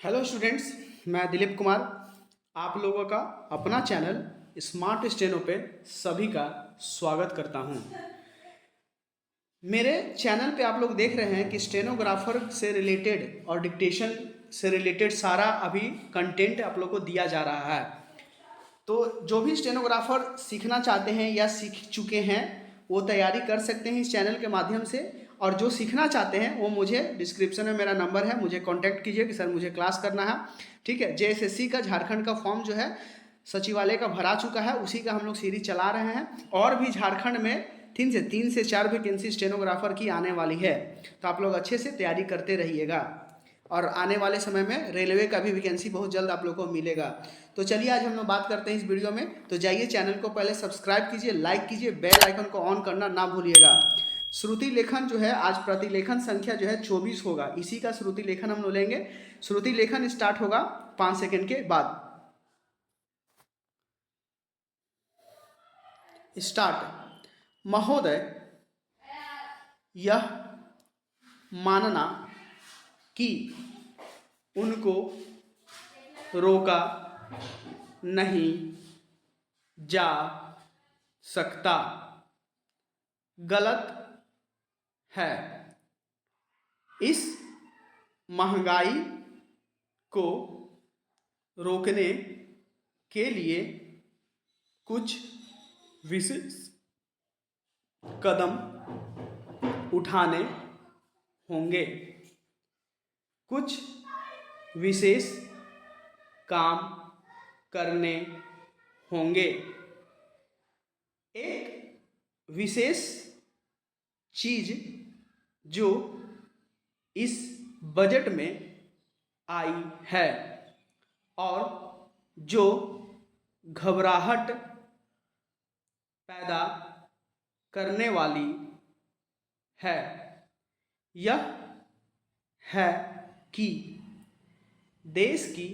Hello students, मैं दिलीप कुमार आप लोगों का अपना चैनल स्मार्ट स्टेनो पे सभी का स्वागत करता हूं। मेरे चैनल पे आप लोग देख रहे हैं कि स्टेनोग्राफर से रिलेटेड और डिक्टेशन से रिलेटेड सारा अभी कंटेंट आप लोग को दिया जा रहा है। तो जो भी स्टेनोग्राफर सीखना चाहते हैं या सीख चुके हैं वो तैयारी कर सकते हैं इस चैनल के माध्यम से, और जो सीखना चाहते हैं वो मुझे डिस्क्रिप्शन में मेरा नंबर है, मुझे कांटेक्ट कीजिए कि सर मुझे क्लास करना है। ठीक है, जेएसएससी का झारखंड का फॉर्म जो है सचिवालय का भरा चुका है, उसी का हम लोग सीरीज चला रहे हैं। और भी झारखंड में 3 से 4 वैकेंसी स्टेनोग्राफर की आने वाली है, तो आप लोग अच्छे से तैयारी करते रहिएगा। और आने वाले समय में रेलवे का भी वैकेंसी बहुत जल्द आप लोगों को मिलेगा। तो चलिए आज हम लोग बात करते हैं इस वीडियो में। तो जाइए चैनल को पहले सब्सक्राइब कीजिए, लाइक कीजिए, बेल आइकन को ऑन करना ना भूलिएगा। श्रुति लेखन जो है, आज प्रतिलेखन संख्या जो है 24 होगा, इसी का श्रुति लेखन हम लोग लेंगे। श्रुति लेखन स्टार्ट होगा 5 सेकंड के बाद। स्टार्ट। महोदय, यह मानना कि उनको रोका नहीं जा सकता गलत है। इस महंगाई को रोकने के लिए कुछ विशेष कदम उठाने होंगे। कुछ विशेष काम करने होंगे। एक विशेष चीज जो इस बजट में आई है और जो घबराहट पैदा करने वाली है, यह है कि देश की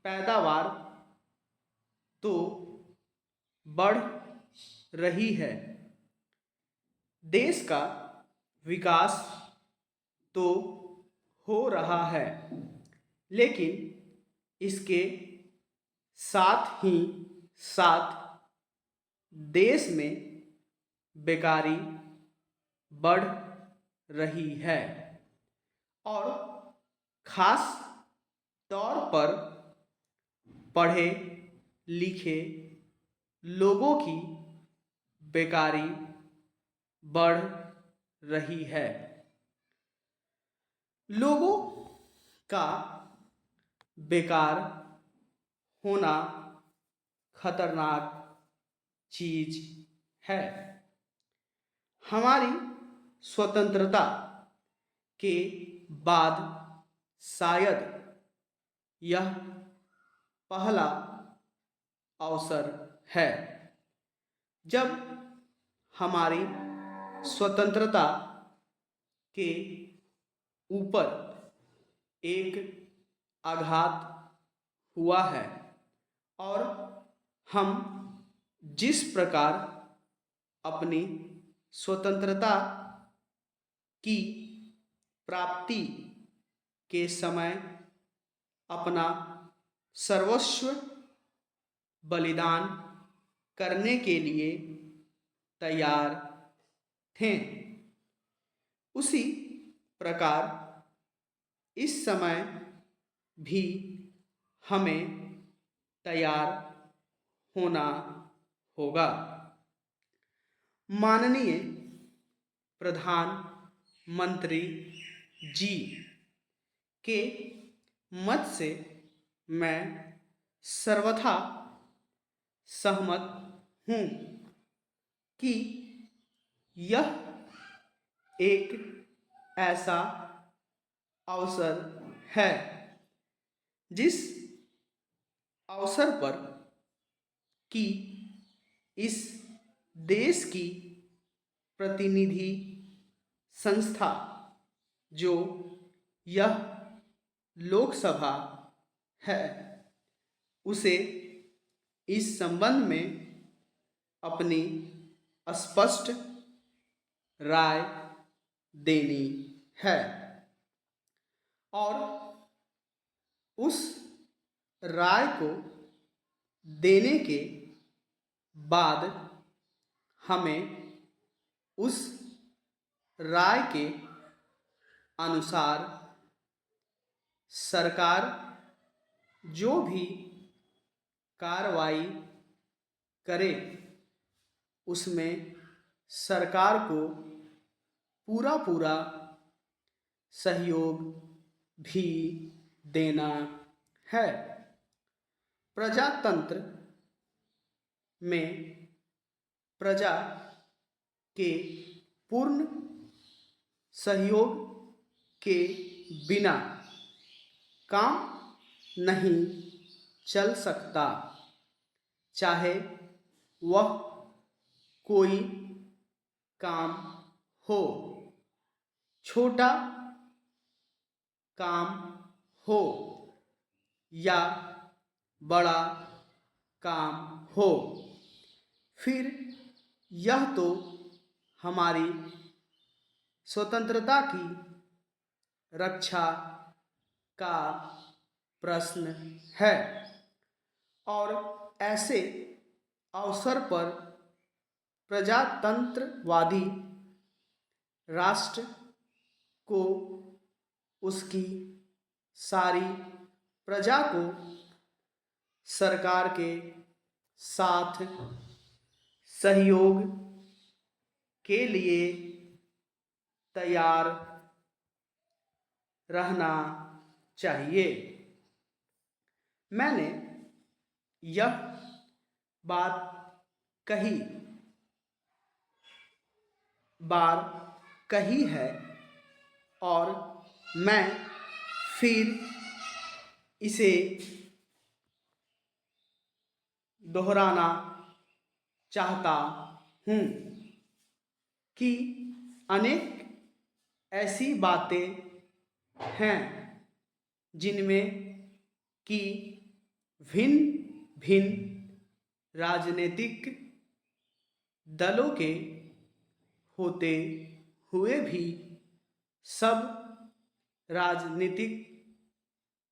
पैदावार तो बढ़ रही है, देश का विकास तो हो रहा है, लेकिन इसके साथ ही साथ देश में बेकारी बढ़ रही है और खास तौर पर पढ़े लिखे लोगों की बेकारी बढ़ रही है। लोगों का बेकार होना खतरनाक चीज है। हमारी स्वतंत्रता के बाद शायद यह पहला अवसर है जब हमारी स्वतंत्रता के ऊपर एक आघात हुआ है और हम जिस प्रकार अपनी स्वतंत्रता की प्राप्ति के समय अपना सर्वस्व बलिदान करने के लिए तैयार थे, उसी प्रकार इस समय भी हमें तैयार होना होगा। माननीय प्रधानमंत्री जी के मत से मैं सर्वथा सहमत हूँ कि यह एक ऐसा अवसर है जिस अवसर पर कि इस देश की प्रतिनिधि संस्था जो यह लोकसभा है, उसे इस संबंध में अपनी स्पष्ट राय देनी है और उस राय को देने के बाद हमें उस राय के अनुसार सरकार जो भी कार्रवाई करे उसमें सरकार को पूरा पूरा सहयोग भी देना है। प्रजातंत्र में प्रजा के पूर्ण सहयोग के बिना काम नहीं चल सकता, चाहे वह कोई काम हो, छोटा काम हो या बड़ा काम हो। फिर यह तो हमारी स्वतंत्रता की रक्षा का प्रश्न है और ऐसे अवसर पर प्रजातंत्रवादी राष्ट्र को उसकी सारी प्रजा को सरकार के साथ सहयोग के लिए तैयार रहना चाहिए। मैंने यह बात कई बार कही है और मैं फिर इसे दोहराना चाहता हूँ कि अनेक ऐसी बातें हैं जिनमें कि भिन्न भिन्न राजनीतिक दलों के होते हुए भी सब राजनीतिक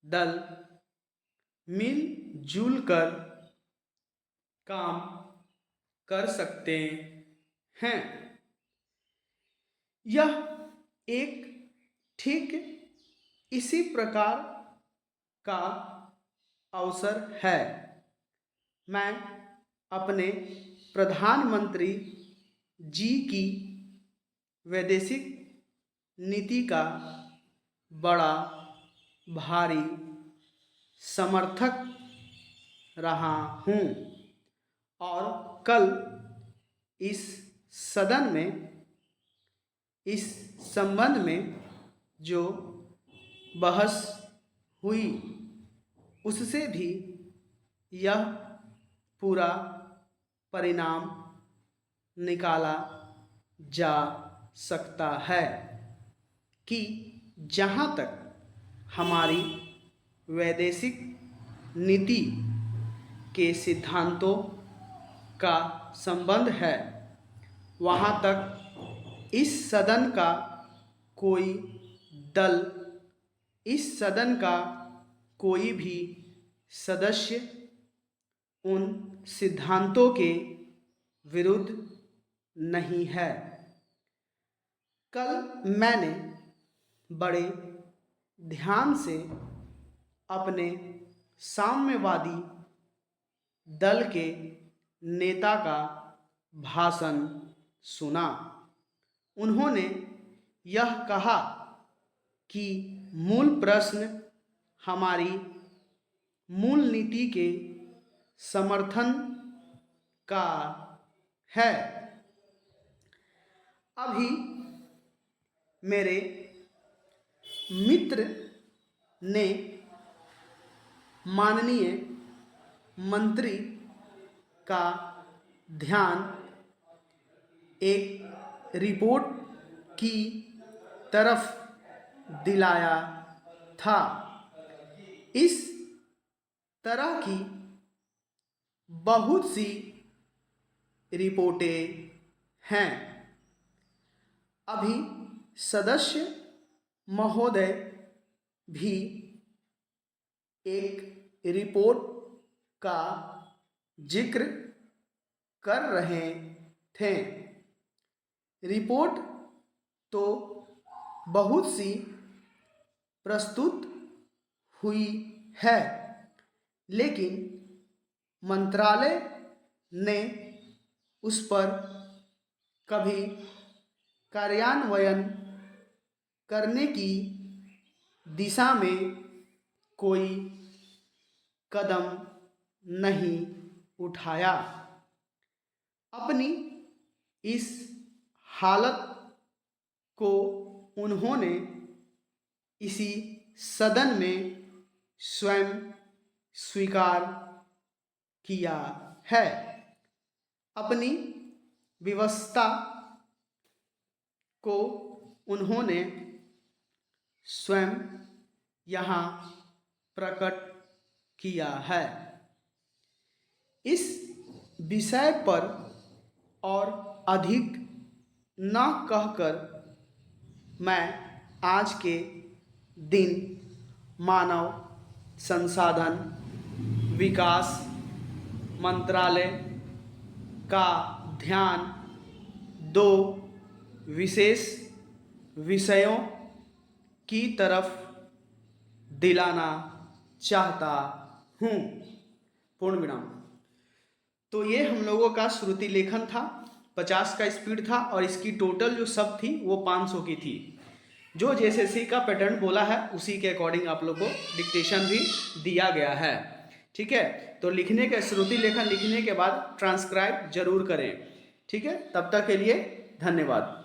दल मिलजुल कर काम कर सकते हैं। यह एक ठीक इसी प्रकार का अवसर है। मैं अपने प्रधानमंत्री जी की वैदेशिक नीति का बड़ा भारी समर्थक रहा हूँ और कल इस सदन में इस संबंध में जो बहस हुई उससे भी यह पूरा परिणाम निकाला जा सकता है कि जहाँ तक हमारी वैदेशिक नीति के सिद्धांतों का संबंध है, वहाँ तक इस सदन का कोई दल, इस सदन का कोई भी सदस्य उन सिद्धांतों के विरुद्ध नहीं है। कल मैंने बड़े ध्यान से अपने साम्यवादी दल के नेता का भाषण सुना। उन्होंने यह कहा कि मूल प्रश्न हमारी मूल नीति के समर्थन का है। अभी मेरे मित्र ने माननीय मंत्री का ध्यान एक रिपोर्ट की तरफ दिलाया था। इस तरह की बहुत सी रिपोर्टें हैं। अभी सदस्य महोदय भी एक रिपोर्ट का जिक्र कर रहे थे। रिपोर्ट तो बहुत सी प्रस्तुत हुई है, लेकिन मंत्रालय ने उस पर कभी कार्यान्वयन करने की दिशा में कोई कदम नहीं उठाया। अपनी इस हालत को उन्होंने इसी सदन में स्वयं स्वीकार किया है। अपनी व्यवस्था को उन्होंने स्वयं यहाँ प्रकट किया है। इस विषय पर और अधिक न कहकर मैं आज के दिन मानव संसाधन विकास मंत्रालय का ध्यान दो विशेष विषयों की तरफ दिलाना चाहता हूँ। पूर्ण विराम। तो ये हम लोगों का श्रुति लेखन था, 50 का स्पीड था और इसकी टोटल जो शब्द थी वो 500 की थी। जो जैसे का पैटर्न बोला है उसी के अकॉर्डिंग आप लोग को डिक्टेशन भी दिया गया है। ठीक है, तो लिखने के श्रुति लेखन लिखने के बाद ट्रांसक्राइब जरूर करें। ठीक है, तब तक के लिए धन्यवाद।